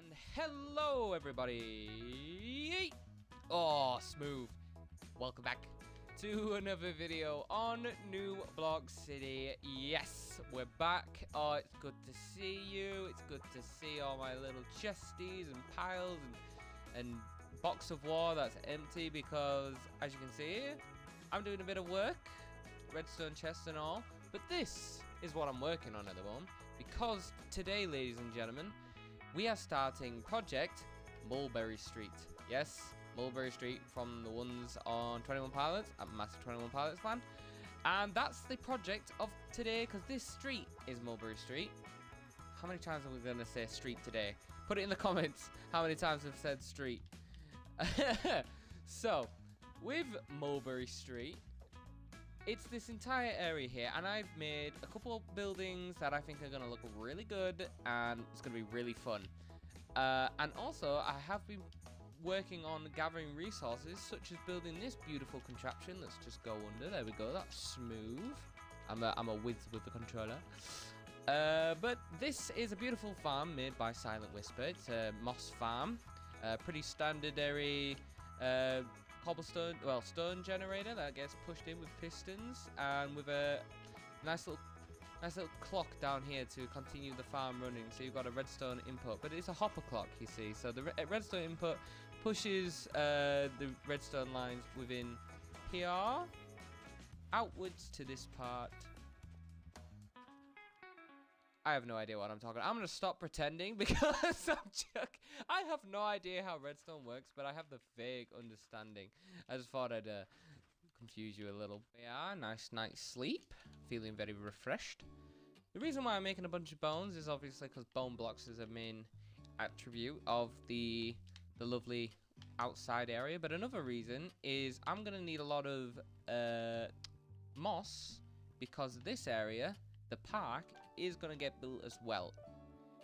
And hello everybody! Oh, smooth. Welcome back to another video on New Block City. Yes, we're back. Oh, it's good to see you. It's good to see all my little chesties and piles and box of war that's empty because, as you can see, I'm doing a bit of work. Redstone chests and all. But this is what I'm working on at the moment because today, ladies and gentlemen, we are starting Project Mulberry Street. Yes, Mulberry Street from the ones on 21 Pilots, at Massive 21 Pilots fan. And that's the project of today, because this street is Mulberry Street. How many times are we going to say street today? Put it in the comments how many times I've said street. So, with Mulberry Street, it's this entire area here, and I've made a couple of buildings that I think are going to look really good, and it's going to be really fun. And also, I have been working on gathering resources, such as building this beautiful contraption. Let's just go under. There we go. That's smooth. I'm a whiz with the controller. But this is a beautiful farm made by Silent Whisper. It's a moss farm. Pretty standardary cobblestone, well, stone generator that gets pushed in with pistons, and with a nice little clock down here to continue the farm running. So you've got a redstone input, but it's a hopper clock, you see. So the redstone input pushes the redstone lines within here outwards to this part. I have no idea what I'm talking about. I'm going to stop pretending because I have no idea how redstone works, but I have the vague understanding. I just thought I'd confuse you a little. Yeah, nice night's sleep. Feeling very refreshed. The reason why I'm making a bunch of bones is obviously because bone blocks is a main attribute of the lovely outside area. But another reason is I'm going to need a lot of moss, because this area, the park, is going to get built as well.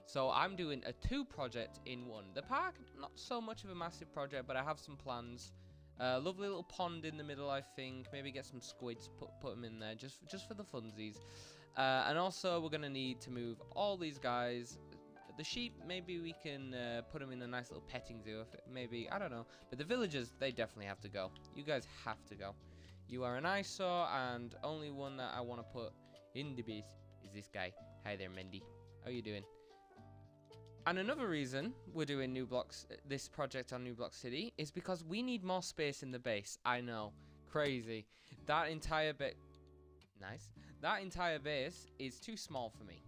So I'm doing a 2 project in one. The park, not so much of a massive project, but I have some plans. Lovely little pond in the middle, I think. Maybe get some squids, put them in there, just for the funsies. And also, we're going to need to move all these guys. The sheep, maybe we can put them in a nice little petting zoo. Maybe, I don't know. But the villagers, they definitely have to go. You guys have to go. You are an eyesore, and only one that I want to put in the base is this guy. Hi there, Mendy. How are you doing? And another reason we're doing this project on New Block City is because we need more space in the base. I know, crazy. That entire bit, nice. That entire base is too small for me.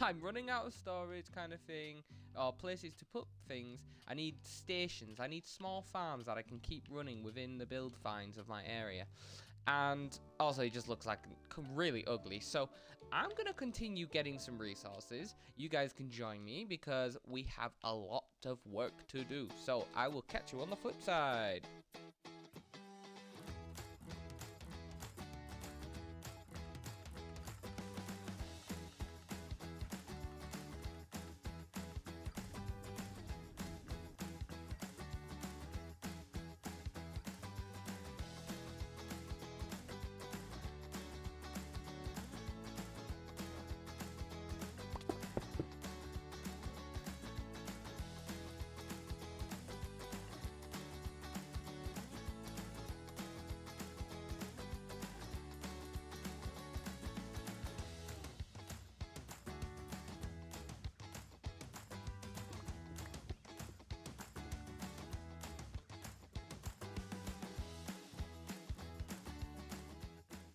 I'm running out of storage, kind of thing, or places to put things. I need stations. I need small farms that I can keep running within the build finds of my area. And also, it just looks like really ugly. So I'm going to continue getting some resources. You guys can join me because we have a lot of work to do. So I will catch you on the flip side.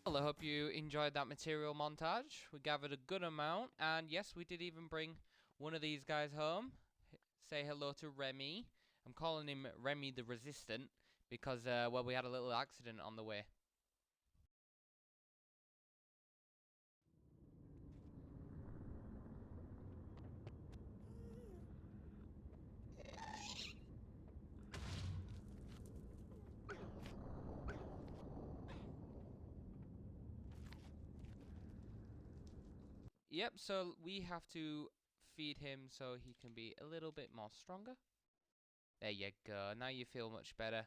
Well, I hope you enjoyed that material montage. We gathered a good amount, and yes, we did even bring one of these guys home. Say hello to Remy. I'm calling him Remy the Resistant because, well, we had a little accident on the way. Yep, so we have to feed him so he can be a little bit more stronger. There you go. Now you feel much better.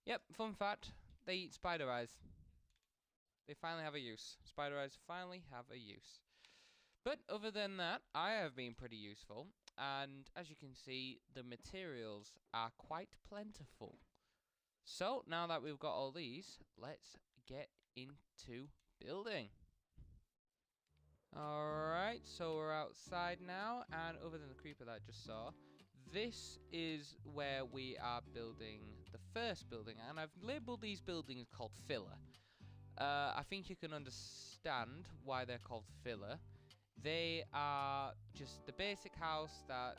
Yep, fun fact. They eat spider eyes. They finally have a use. Spider eyes finally have a use. But other than that, I have been pretty useful. and as you can see, the materials are quite plentiful. So now that we've got all these, let's get into building. Alright, so we're outside now, and other than the creeper that I just saw, this is where we are building the first building, and I've labelled these buildings called filler. I think you can understand why they're called filler. They are just the basic house that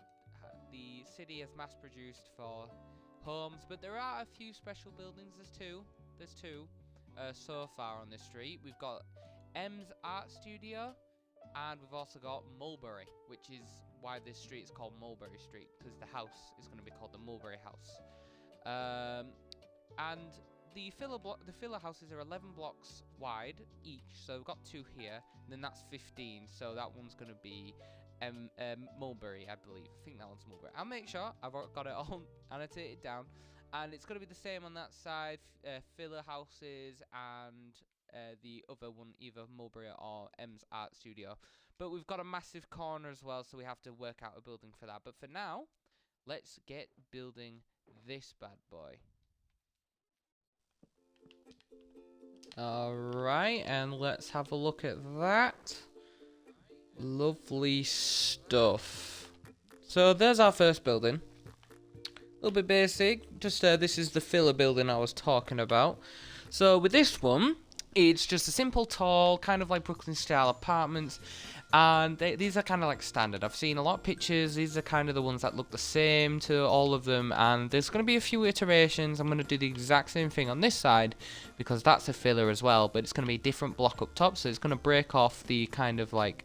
the city has mass produced for homes, but there are a few special buildings. There's two so far on this street. We've got M's Art Studio, and we've also got Mulberry, which is why this street is called Mulberry Street, because the house is going to be called the Mulberry House. And the filler houses are 11 blocks wide each, so we've got 2 here, and then that's 15, so that one's going to be Mulberry, I believe. I think that one's Mulberry. I'll make sure I've got it all annotated down, and it's going to be the same on that side, filler houses, and the other one, either Mulberry or M's Art Studio. But we've got a massive corner as well, so we have to work out a building for that. But for now, let's get building this bad boy. Alright, and let's have a look at that. Lovely stuff. So there's our first building. A little bit basic. Just this is the filler building I was talking about. So with this one, it's just a simple, tall, kind of like Brooklyn style apartments. And these are kind of like standard. I've seen a lot of pictures. These are kind of the ones that look the same to all of them. And there's going to be a few iterations. I'm going to do the exact same thing on this side, because that's a filler as well. But it's going to be a different block up top. So it's going to break off the kind of like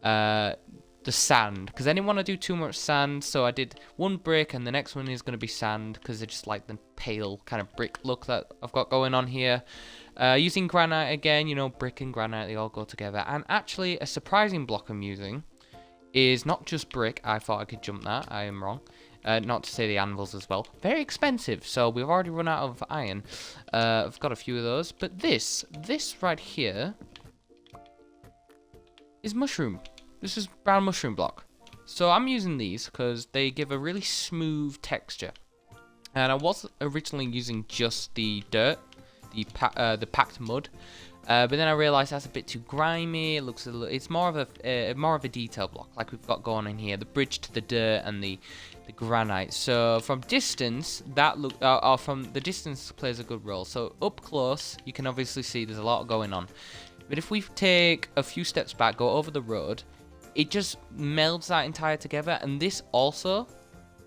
the sand. Because I didn't want to do too much sand. So I did one brick, and the next one is going to be sand, because it's just like the pale kind of brick look that I've got going on here. Using granite again, you know, brick and granite, they all go together. And actually, a surprising block I'm using is not just brick. I thought I could jump that. I am wrong. Not to say the anvils as well. Very expensive, so we've already run out of iron. I've got a few of those. But this right here is mushroom. This is brown mushroom block. So I'm using these because they give a really smooth texture. And I was originally using just the dirt. The packed mud, but then I realised that's a bit too grimy. It looks a little. It's more of a detail block, like we've got going in here. The bridge to the dirt and the granite. So from distance, from the distance plays a good role. So up close, you can obviously see there's a lot going on. But if we take a few steps back, go over the road, it just melds that entire together. And this also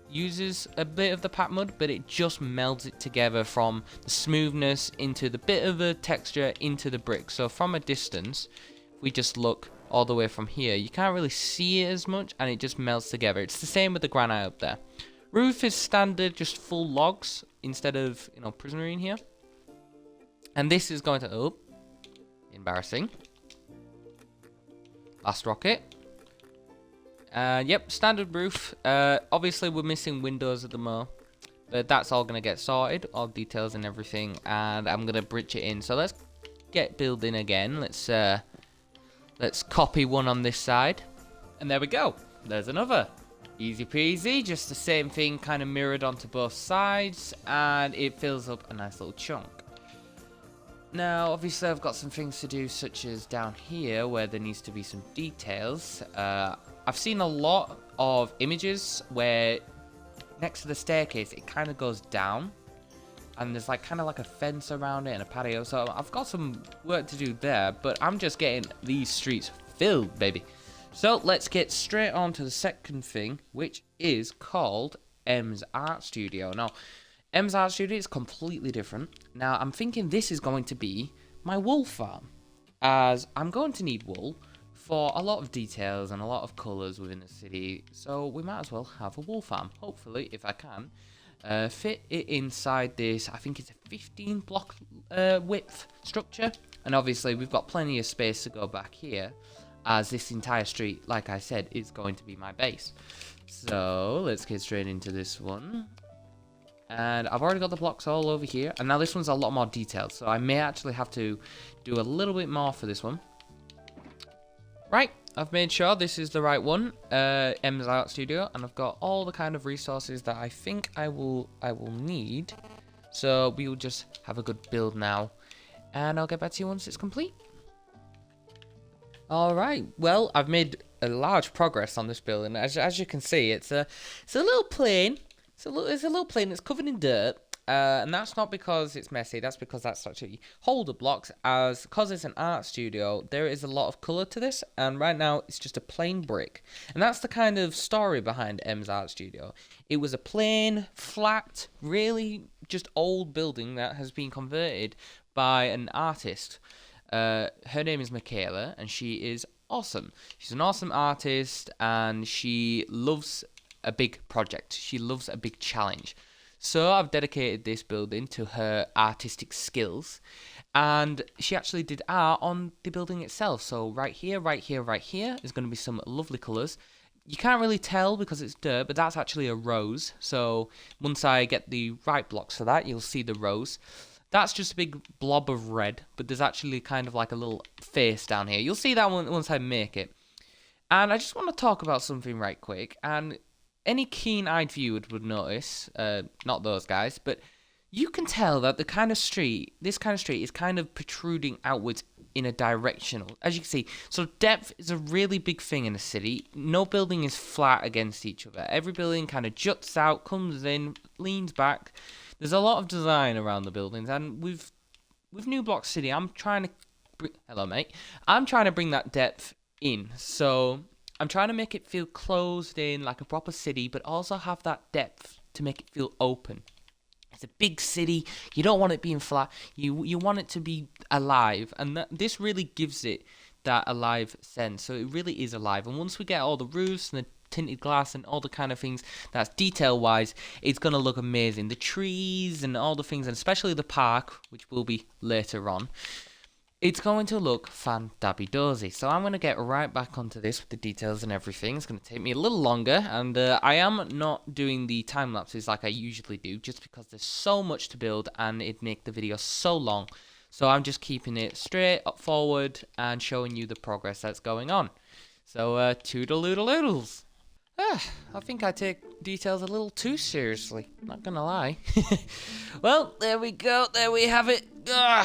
uses a bit of the packed mud, but it just melds it together from the smoothness into the bit of the texture into the brick. So from a distance, if we just look all the way from here, you can't really see it as much, and it just melts together. It's the same with the granite up there. Roof is standard, just full logs instead of, you know, prismarine here. And this is going to, embarrassing. Last rocket. Yep, standard roof. Obviously, we're missing windows at the moment, but that's all going to get sorted, all details and everything, and I'm going to bridge it in. So let's get building again. Let's copy one on this side, and there we go. There's another. Easy peasy, just the same thing kind of mirrored onto both sides, and it fills up a nice little chunk. Now, obviously, I've got some things to do, such as down here, where there needs to be some details. I've seen a lot of images where next to the staircase, it kind of goes down, and there's like kind of like a fence around it and a patio. So I've got some work to do there, but I'm just getting these streets filled, baby. So let's get straight on to the second thing, which is called M's Art Studio. Now, M's Art Studio is completely different. Now, I'm thinking this is going to be my wool farm, as I'm going to need wool for a lot of details and a lot of colours within the city, so we might as well have a wool farm. Hopefully, if I can, fit it inside this. I think it's a 15 block width structure, and obviously we've got plenty of space to go back here, as this entire street, like I said, is going to be my base. So let's get straight into this one. And I've already got the blocks all over here, and now this one's a lot more detailed, so I may actually have to do a little bit more for this one. Right, I've made sure this is the right one, M's Art Studio, and I've got all the kind of resources that I think I will need. So we will just have a good build now, and I'll get back to you once it's complete. All right. Well, I've made a large progress on this building. As you can see, it's a little plain. It's a little plain. It's covered in dirt. And that's not because it's messy, that's because that's actually holder blocks, because it's an art studio, there is a lot of colour to this, and right now it's just a plain brick. And that's the kind of story behind M's Art Studio. It was a plain, flat, really just old building that has been converted by an artist. Her name is Michaela, and she is awesome. She's an awesome artist, and she loves a big project. She loves a big challenge. So I've dedicated this building to her artistic skills, and she actually did art on the building itself. So right here is going to be some lovely colours. You can't really tell because it's dirt, but that's actually a rose. So once I get the right blocks for that, you'll see the rose. That's just a big blob of red, but there's actually kind of like a little face down here. You'll see that one once I make it. And I just want to talk about something right quick, and any keen-eyed viewer would notice, not those guys, but you can tell that this kind of street is kind of protruding outwards in a directional. As you can see, so depth is a really big thing in a city. No building is flat against each other. Every building kind of juts out, comes in, leans back. There's a lot of design around the buildings, and with New Block City, I'm trying to bring that depth in. So I'm trying to make it feel closed in like a proper city, but also have that depth to make it feel open. It's a big city. You don't want it being flat. You want it to be alive, and this really gives it that alive sense. So it really is alive. And once we get all the roofs and the tinted glass and all the kind of things that's detail-wise, it's going to look amazing. The trees and all the things, and especially the park, which will be later on, it's going to look fan-dabby-dozy. So I'm going to get right back onto this with the details and everything. It's going to take me a little longer, and I am not doing the time-lapses like I usually do, just because there's so much to build and it'd make the video so long. So I'm just keeping it straight up forward and showing you the progress that's going on. So toodle-oodle-oodles. I think I take details a little too seriously, not gonna lie. Well, there we go, there we have it.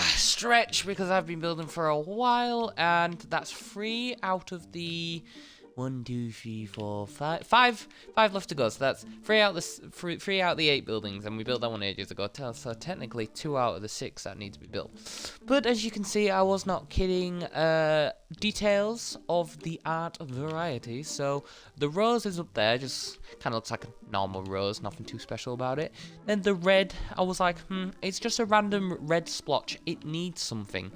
Stretch, because I've been building for a while, and that's 3 out of the 1, 2, 3, 4, 5. Five left to go. So that's 3 out of the 8 buildings, and we built that one ages ago. So technically 2 out of the 6 that need to be built. But as you can see, I was not kidding. Details of the art variety. So the rose is up there, just kind of looks like a normal rose, nothing too special about it. Then the red, I was like, it's just a random red splotch. It needs something.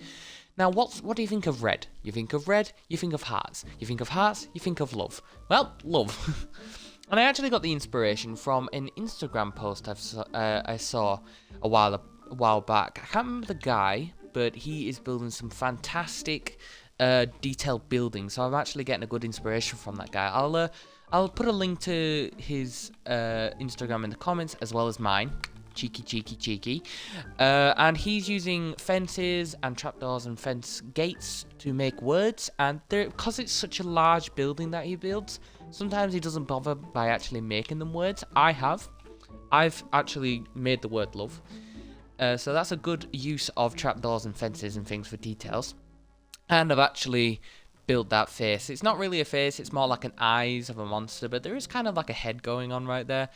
Now, what do you think of red? You think of red, you think of hearts. You think of hearts, you think of love. Well, love. And I actually got the inspiration from an Instagram post I saw a while back. I can't remember the guy, but he is building some fantastic detailed buildings. So I'm actually getting a good inspiration from that guy. I'll put a link to his Instagram in the comments, as well as mine. Cheeky. And he's using fences and trapdoors and fence gates to make words. And because it's such a large building that he builds, sometimes he doesn't bother by actually making them words. I've actually made the word love. So that's a good use of trapdoors and fences and things for details. And I've actually built that face. It's not really a face, it's more like an eyes of a monster, but there is kind of like a head going on right there.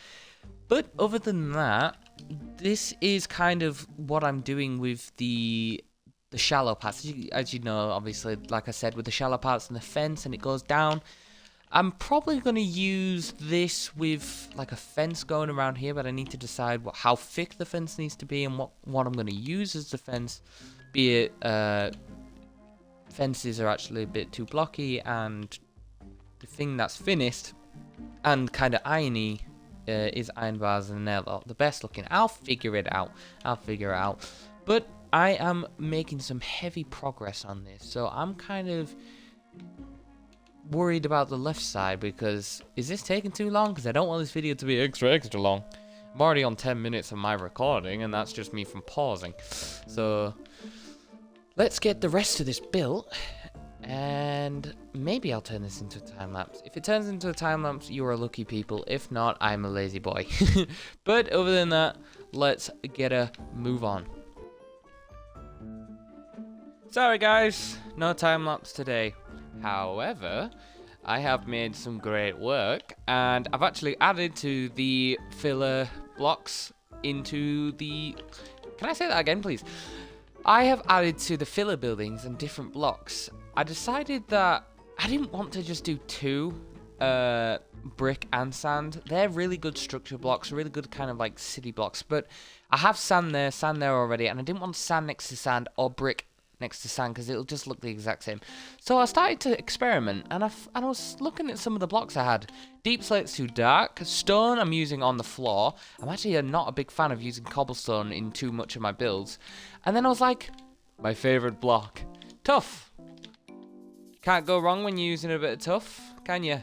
But other than that, this is kind of what I'm doing with the shallow parts. As you know, obviously, like I said, with the shallow parts and the fence, and it goes down. I'm probably going to use this with like a fence going around here, but I need to decide how thick the fence needs to be and what I'm going to use as the fence. Be it fences are actually a bit too blocky, and the thing that's finished and kind of irony is iron bars and they're the best looking. I'll figure it out. But I am making some heavy progress on this, so I'm kind of worried about the left side, because is this taking too long? Because I don't want this video to be extra long. I'm already on 10 minutes of my recording, and that's just me from pausing. So let's get the rest of this built, And maybe I'll turn this into a time lapse. If it turns into a time lapse, you are lucky people. If not, I'm a lazy boy. But other than that, let's get a move on. Sorry guys, no time lapse today. However, I have made some great work, and I've actually added to the filler blocks into the... Can I say that again, please? I have added to the filler buildings and different blocks. I decided that I didn't want to just do 2 brick and sand. They're really good structure blocks, really good kind of like city blocks, but I have sand there already, and I didn't want sand next to sand or brick next to sand because it'll just look the exact same. So I started to experiment, and I was looking at some of the blocks I had. Deep slate's too dark. Stone I'm using on the floor. I'm actually not a big fan of using cobblestone in too much of my builds. And then I was like, my favorite block, tuff. Can't go wrong when you're using a bit of tuff, can you?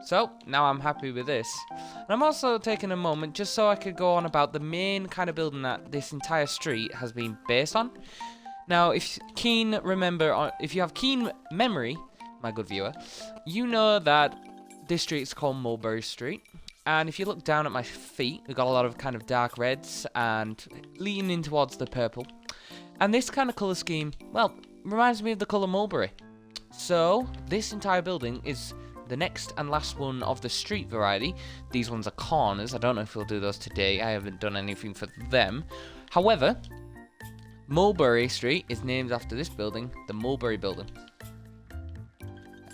So now I'm happy with this. And I'm also taking a moment just so I could go on about the main kind of building that this entire street has been based on. Now, if you have keen memory, my good viewer, you know that this street is called Mulberry Street. And if you look down at my feet, we've got a lot of kind of dark reds and leaning towards the purple. And this kind of colour scheme, well, reminds me of the colour mulberry. So, this entire building is the next and last one of the street variety. These ones are corners. I don't know if we'll do those today. I haven't done anything for them. However, Mulberry Street is named after this building, the Mulberry Building.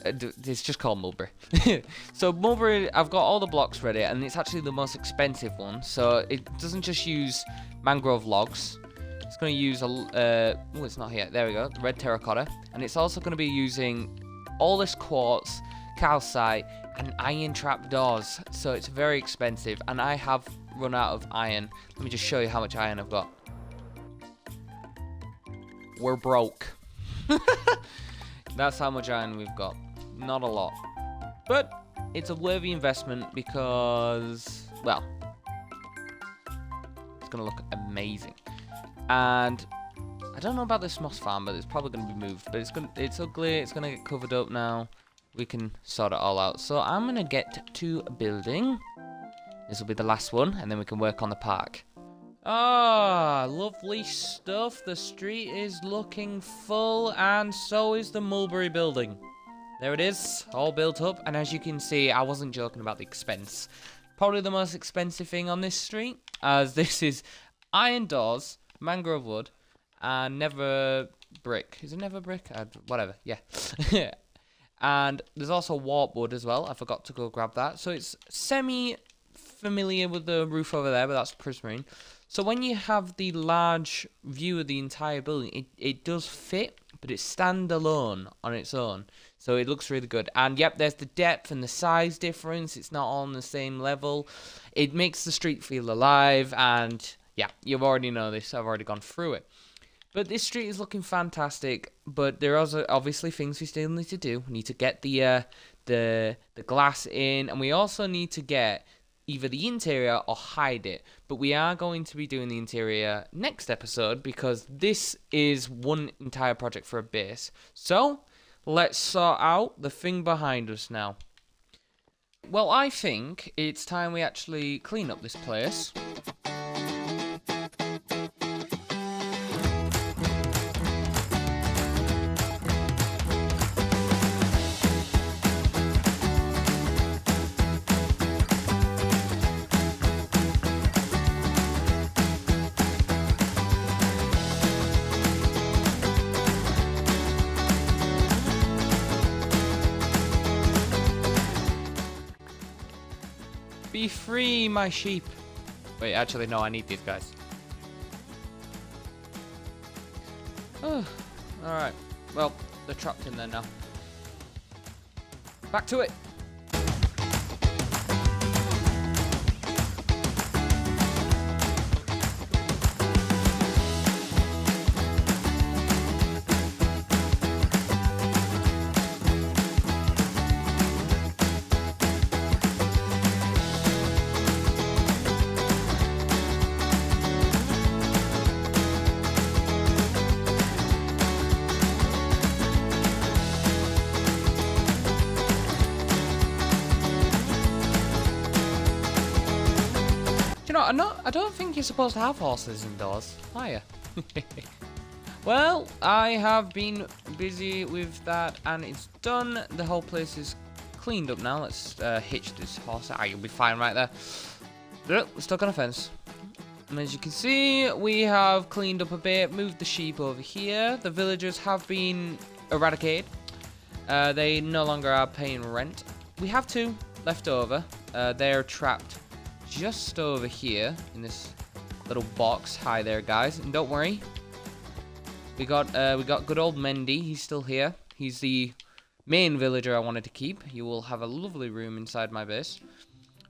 It's just called Mulberry. So Mulberry, I've got all the blocks ready, and it's actually the most expensive one. So it doesn't just use mangrove logs. It's going to use oh, it's not here. There we go. Red terracotta, and it's also going to be using all this quartz, calcite, and iron trap doors. So it's very expensive, and I have run out of iron. Let me just show you how much iron I've got. We're broke. That's how much iron we've got. Not a lot. But it's a worthy investment because, well, it's going to look amazing. And I don't know about this moss farm, but it's probably going to be moved. But it's ugly. It's going to get covered up now. We can sort it all out. So I'm going to get to building. This will be the last one, and then we can work on the park. Ah, lovely stuff. The street is looking full, and so is the Mulberry Building. There it is, all built up, and as you can see, I wasn't joking about the expense. Probably the most expensive thing on this street, as this is iron doors, mangrove wood, and never brick. Is it never brick? Whatever, yeah. And there's also warp wood as well. I forgot to go grab that. So it's semi-familiar with the roof over there, but that's prismarine. So when you have the large view of the entire building, it does fit, but it's standalone on its own. So it looks really good. And yep, there's the depth and the size difference. It's not all on the same level. It makes the street feel alive. And yeah, you already know this. I've already gone through it. But this street is looking fantastic. But there are obviously things we still need to do. We need to get the glass in. And we also need to get either the interior or hide it. But we are going to be doing the interior next episode because this is one entire project for a base. So let's sort out the thing behind us now. Well, I think it's time we actually clean up this place. Be free, my sheep. Wait, actually, no, I need these guys. Oh, alright. Well, they're trapped in there now. Back to it. you know, I don't think you're supposed to have horses indoors, are you? Well, I have been busy with that, and it's done. The whole place is cleaned up now. Let's hitch this horse. Ah, you'll be fine right there. We're stuck on a fence. And as you can see, we have cleaned up a bit, moved the sheep over here. The villagers have been eradicated. They no longer are paying rent. We have 2 left over. They're trapped just over here in this little box. Hi there, guys. And don't worry. We got good old Mendy. He's still here. He's the main villager I wanted to keep. You will have a lovely room inside my base.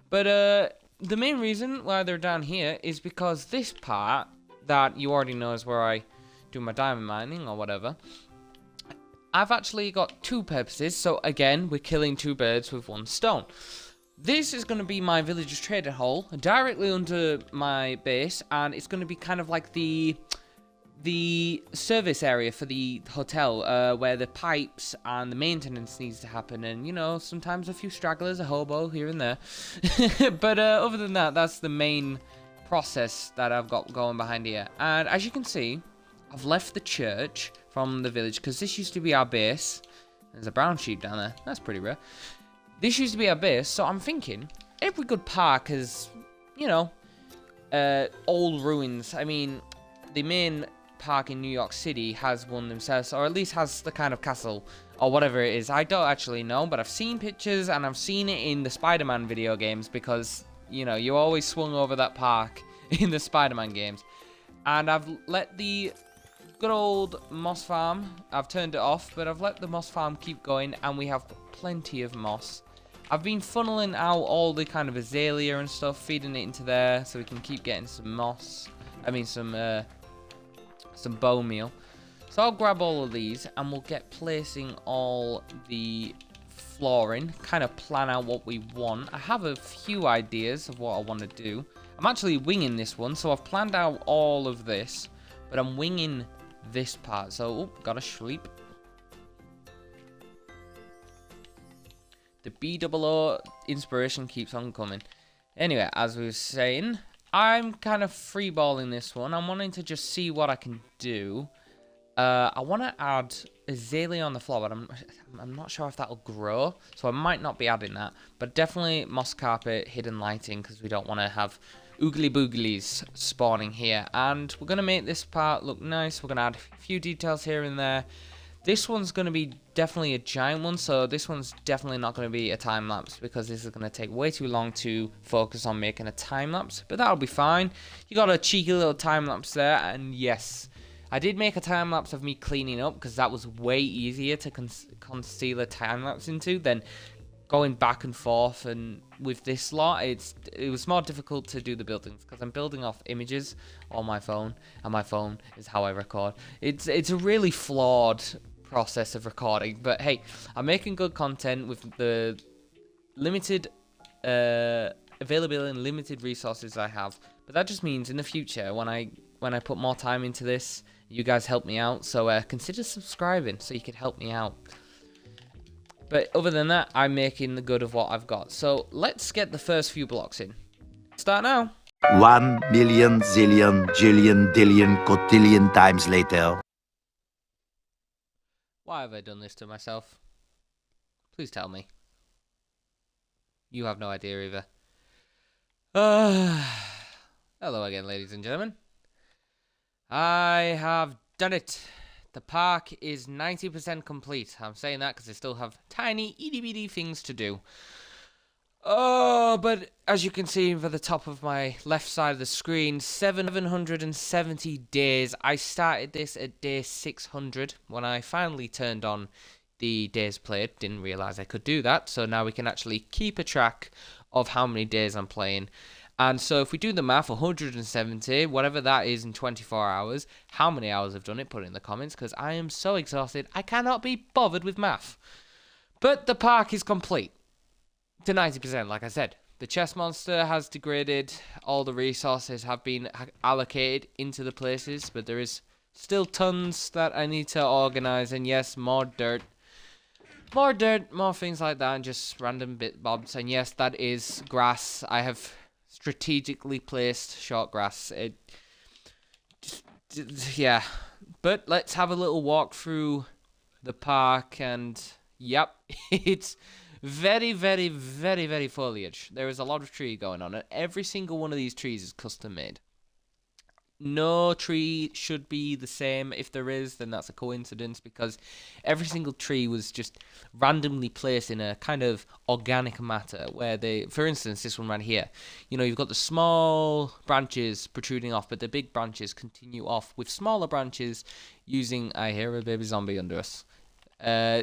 But the main reason why they're down here is because this part that you already know is where I do my diamond mining or whatever. I've actually got 2 purposes. So again, we're killing 2 birds with 1 stone. This is going to be my villager's trading hall directly under my base, and it's going to be kind of like the service area for the hotel, where the pipes and the maintenance needs to happen, and, you know, sometimes a few stragglers, a hobo here and there. But other than that, that's the main process that I've got going behind here. And as you can see, I've left the church from the village, because this used to be our base. There's a brown sheep down there. That's pretty rare. This used to be our base, so I'm thinking every good park has, you know, old ruins. I mean, the main park in New York City has one themselves, or at least has the kind of castle or whatever it is. I don't actually know, but I've seen pictures and I've seen it in the Spider-Man video games, because, you know, you always swung over that park in the Spider-Man games. And I've let the good old moss farm, I've turned it off, but I've let the moss farm keep going, and we have plenty of moss. I've been funneling out all the kind of azalea and stuff, feeding it into there so we can keep getting some moss. I mean some bone meal. So I'll grab all of these and we'll get placing all the flooring, kind of plan out what we want. I have a few ideas of what I want to do. I'm actually winging this one, so I've planned out all of this, but I'm winging this part. So, oh, gotta sleep. The BOO inspiration keeps on coming. Anyway, as we were saying, I'm kind of freeballing this one. I'm wanting to just see what I can do. I want to add azalea on the floor, but I'm not sure if that'll grow, so I might not be adding that. But definitely moss carpet, hidden lighting, because we don't want to have oogly booglies spawning here. And we're going to make this part look nice. We're going to add a few details here and there. This one's going to be definitely a giant one, so this one's definitely not going to be a time lapse, because this is going to take way too long to focus on making a time lapse, but that'll be fine. You got a cheeky little time lapse there, and yes, I did make a time lapse of me cleaning up, because that was way easier to conceal a time lapse into than going back and forth. And with this lot, it was more difficult to do the buildings, because I'm building off images on my phone, and my phone is how I record. It's a really flawed process of recording, but hey, I'm making good content with the limited availability and limited resources I have. But that just means in the future, when I put more time into this, you guys help me out, so consider subscribing so you could help me out. But other than that, I'm making the good of what I've got. So let's get the first few blocks in. Start now. 1 million zillion jillion dillion cotillion times later. Why have I done this to myself? Please tell me. You have no idea either. Hello again, ladies and gentlemen. I have done it. The park is 90% complete. I'm saying that because I still have tiny, itty-bitty things to do. Oh, but as you can see for the top of my left side of the screen, 770 days. I started this at day 600 when I finally turned on the days played. Didn't realize I could do that, so now we can actually keep a track of how many days I'm playing. And so if we do the math, 170, whatever that is in 24 hours, how many hours I've done it, put it in the comments, because I am so exhausted, I cannot be bothered with math. But the park is complete. To 90%, like I said. The chest monster has degraded, all the resources have been allocated into the places, but there is still tons that I need to organize, and yes, more dirt, more things like that, and just random bit bobs, and yes, that is grass. I have strategically placed short grass. Yeah. But let's have a little walk through the park, and yep, it's very, very, very, very foliage. There is a lot of tree going on, and every single one of these trees is custom made. No tree should be the same. If there is, then that's a coincidence, because every single tree was just randomly placed in a kind of organic matter where they, for instance, this one right here, you've got the small branches protruding off, but the big branches continue off with smaller branches using, I hear a baby zombie under us,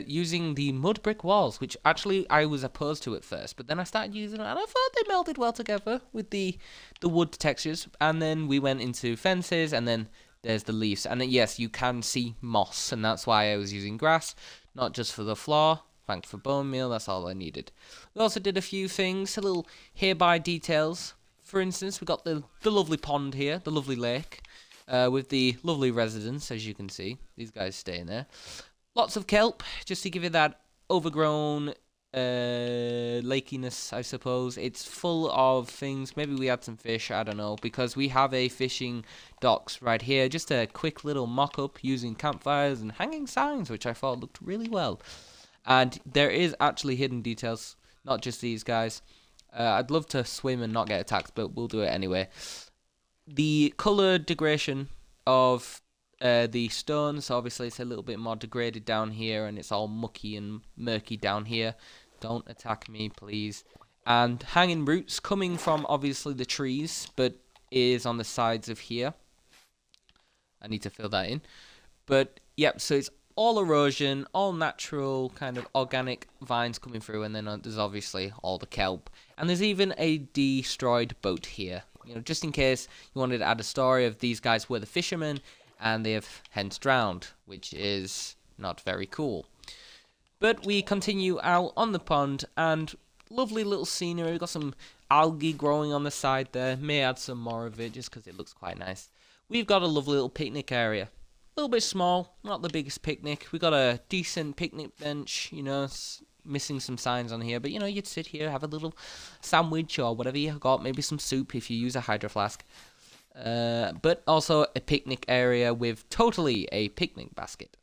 using the mud brick walls, which actually I was opposed to at first, but then I started using it and I thought they melded well together with the wood textures. And then we went into fences, and then there's the leaves, and then, yes, you can see moss, and that's why I was using grass, not just for the floor. Thanks for bone meal, that's all I needed. We also did a few things, a little hereby details. For instance, we got the lovely pond here, the lovely lake, with the lovely residents, as you can see. These guys stay in there. Lots of kelp, just to give it that overgrown lakiness, I suppose. It's full of things. Maybe we had some fish, I don't know, because we have a fishing docks right here. Just a quick little mock-up using campfires and hanging signs, which I thought looked really well. And there is actually hidden details, not just these guys. I'd love to swim and not get attacked, but we'll do it anyway. The colour degradation of the stones, obviously it's a little bit more degraded down here, and it's all mucky and murky down here. Don't attack me, please. And hanging roots coming from obviously the trees, but is on the sides of here. I need to fill that in. But yep, so it's all erosion, all natural kind of organic vines coming through, and then there's obviously all the kelp. And there's even a destroyed boat here. Just in case you wanted to add a story of these guys were the fishermen, and they have hence drowned, which is not very cool. But we continue out on the pond, and lovely little scenery. We've got some algae growing on the side there. May add some more of it just because it looks quite nice. We've got a lovely little picnic area. A little bit small, not the biggest picnic. We got a decent picnic bench, missing some signs on here. But, you'd sit here, have a little sandwich or whatever you got. Maybe some soup if you use a hydro flask. But also a picnic area with totally a picnic basket.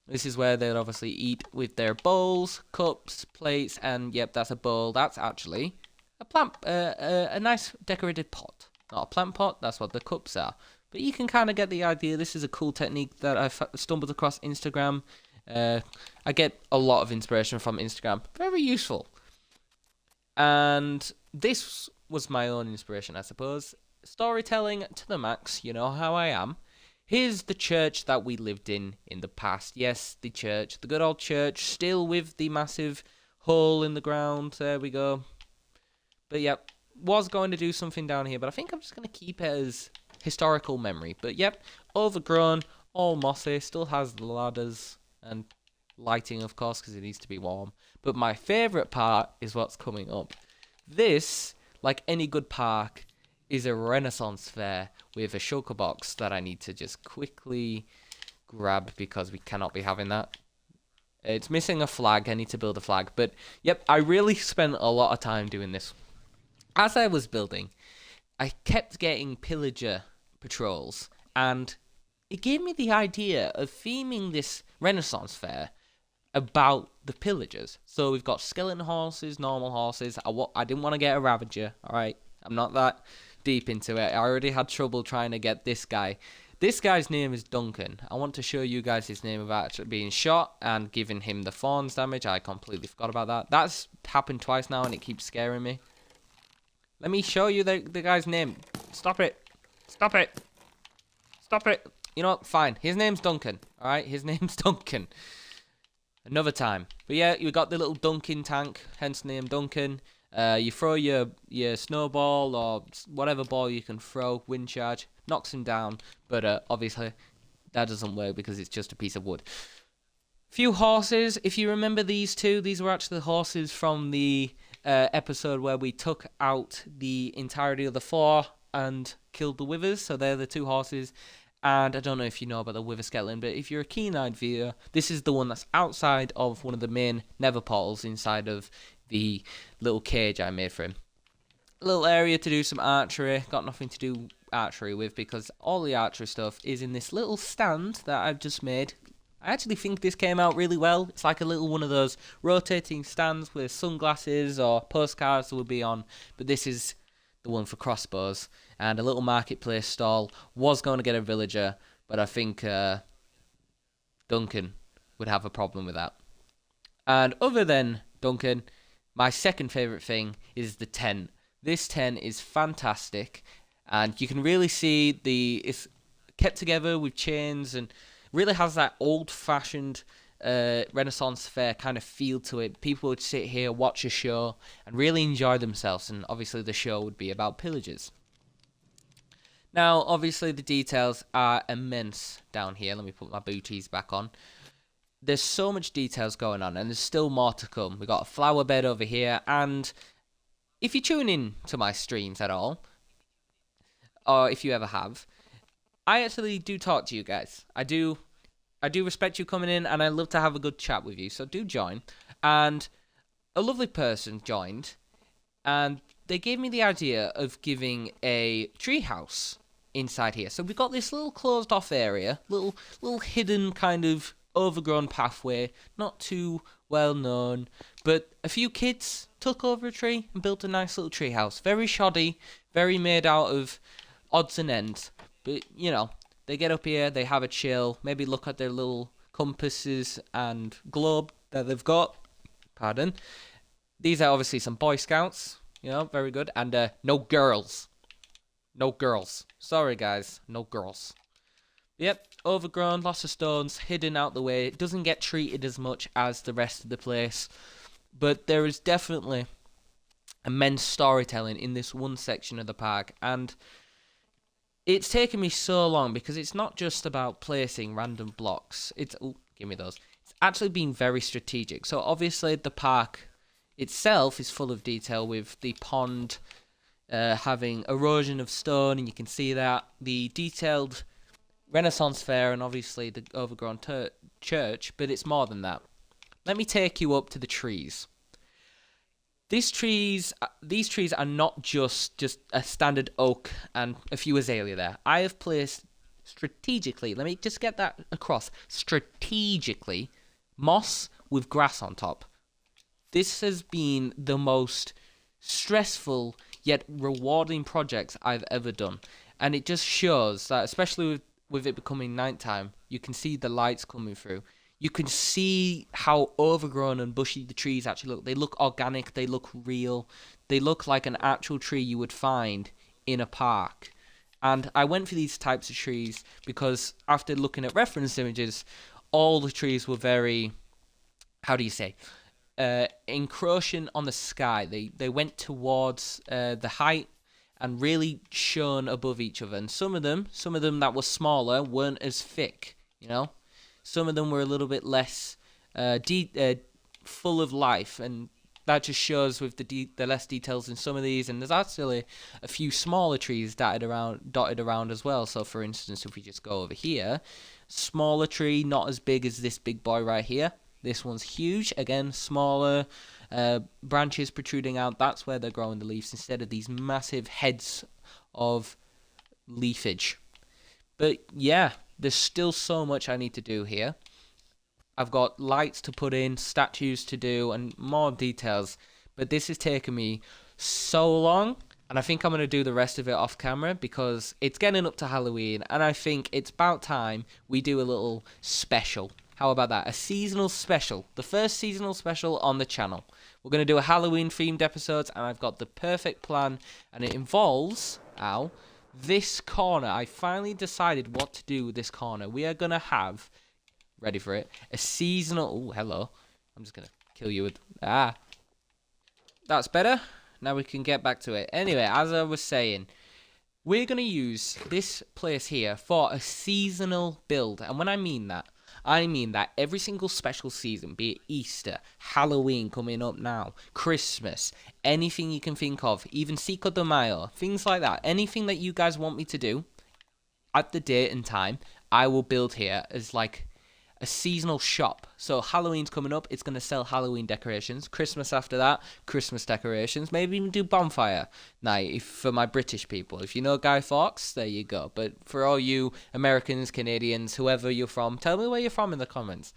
This is where they'll obviously eat with their bowls, cups, plates, and yep, that's a bowl. That's actually a plant, a nice decorated pot. Not a plant pot, that's what the cups are. But you can kind of get the idea. This is a cool technique that I've stumbled across Instagram. I get a lot of inspiration from Instagram. Very useful. And this was my own inspiration, I suppose. Storytelling to the max, you know how I am. Here's the church that we lived in the past. Yes, the church, the good old church, still with the massive hole in the ground. There we go. But yep, was going to do something down here, but I think I'm just going to keep it as historical memory. But yep, overgrown, all mossy, still has the ladders and lighting, of course, because it needs to be warm. But my favourite part is what's coming up. This, like any good park, is a Renaissance fair with a shulker box that I need to just quickly grab because we cannot be having that. It's missing a flag. I need to build a flag. But yep, I really spent a lot of time doing this. As I was building, I kept getting pillager patrols, and it gave me the idea of theming this Renaissance fair about the pillagers. So we've got skeleton horses, normal horses. I didn't want to get a Ravager, alright? I'm not that deep into it. I already had trouble trying to get this guy. This guy's name is Duncan. I want to show you guys his name without actually being shot and giving him the thorns damage. I completely forgot about that. That's happened twice now and it keeps scaring me. Let me show you the guy's name. Stop it. Stop it. Stop it. You know what? Fine. His name's Duncan. Alright? His name's Duncan. Another time. But yeah, you got the little Duncan tank, hence name Duncan. You throw your snowball or whatever ball you can throw, wind charge, knocks him down, but obviously that doesn't work because it's just a piece of wood. Few horses, if you remember these two, these were actually the horses from the episode where we took out the entirety of the floor and killed the withers, so they're the two horses. And I don't know if you know about the wither skeleton, but if you're a keen-eyed viewer, this is the one that's outside of one of the main nether portals inside of the little cage I made for him. little area to do some archery. Got nothing to do archery with because all the archery stuff is in this little stand that I've just made. I actually think this came out really well. It's like a little one of those rotating stands with sunglasses or postcards that would be on, but this is the one for crossbows. And a little marketplace stall. Was going to get a villager, but I think Duncan would have a problem with that. And other than Duncan, my second favourite thing is the tent. This tent is fantastic, and you can really see it's kept together with chains and really has that old-fashioned Renaissance fair kind of feel to it. People would sit here, watch a show, and really enjoy themselves, and obviously the show would be about pillagers. Now, obviously the details are immense down here. Let me put my booties back on. There's so much details going on, and there's still more to come. We've got a flower bed over here, and if you tune in to my streams at all, or if you ever have, I actually do talk to you guys. I do respect you coming in, and I love to have a good chat with you, so do join. And a lovely person joined, and they gave me the idea of giving a treehouse inside here. So we've got this little closed off area, little hidden kind of overgrown pathway, not too well known, but a few kids took over a tree and built a nice little tree house. Very shoddy, very made out of odds and ends, but you know, they get up here, they have a chill, maybe look at their little compasses and globe that they've got. Pardon. These are obviously some Boy Scouts, you know, very good. And no girls. No girls. Sorry guys, no girls. Yep, overgrown, lots of stones, hidden out the way. It doesn't get treated as much as the rest of the place. But there is definitely immense storytelling in this one section of the park. And it's taken me so long because it's not just about placing random blocks. Give me those. It's actually been very strategic. So obviously the park itself is full of detail with the pond having erosion of stone, and you can see that. The detailed Renaissance fair and obviously the overgrown church, but it's more than that. Let me take you up to the trees. These trees are not just a standard oak and a few azalea there. I have placed strategically, let me just get that across, strategically, moss with grass on top. This has been the most stressful yet rewarding project I've ever done. And it just shows that, especially with it becoming nighttime, you can see the lights coming through. You can see how overgrown and bushy the trees actually look. They look organic, they look real. They look like an actual tree you would find in a park. And I went for these types of trees because after looking at reference images, all the trees were very, how do you say, encroaching on the sky. They went towards the height and really shone above each other. And some of them that were smaller weren't as thick, you know. Some of them were a little bit less full of life, and that just shows with the less details in some of these. And there's actually a few smaller trees dotted around as well. So for instance, if we just go over here, smaller tree, not as big as this big boy right here. This one's huge, again smaller, branches protruding out. That's where they're growing the leaves instead of these massive heads of leafage. But yeah, there's still so much I need to do here. I've got lights to put in, statues to do, and more details. But this has taken me so long, and I think I'm going to do the rest of it off camera because it's getting up to Halloween, and I think it's about time we do a little special. How about that? A seasonal special. The first seasonal special on the channel. We're going to do a Halloween-themed episode, and I've got the perfect plan, and it involves, this corner. I finally decided what to do with this corner. We are going to have, ready for it, a seasonal... Oh, hello. I'm just going to kill you with... That's better. Now we can get back to it. Anyway, as I was saying, we're going to use this place here for a seasonal build. And when I mean that every single special season, be it Easter, Halloween coming up now, Christmas, anything you can think of, even Cinco de Mayo, things like that, anything that you guys want me to do at the date and time, I will build here as like a seasonal shop. So Halloween's coming up, it's going to sell Halloween decorations. Christmas after that, Christmas decorations. Maybe even do bonfire night for my British people. If you know Guy Fawkes, there you go. But for all you Americans, Canadians, whoever you're from, tell me where you're from in the comments.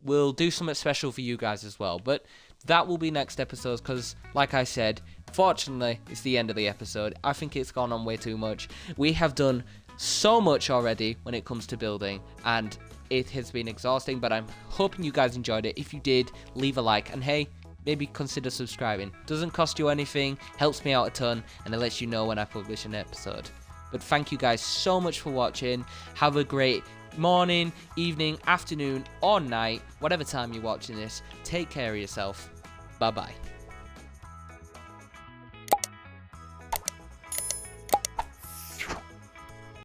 We'll do something special for you guys as well. But that will be next episode because, like I said, fortunately, it's the end of the episode. I think it's gone on way too much. We have done so much already when it comes to building, and it has been exhausting, but I'm hoping you guys enjoyed it. If you did, leave a like, and hey, maybe consider subscribing. Doesn't cost you anything, helps me out a ton, and it lets you know when I publish an episode. But thank you guys so much for watching. Have a great morning, evening, afternoon, or night, whatever time you're watching this. Take care of yourself. Bye bye.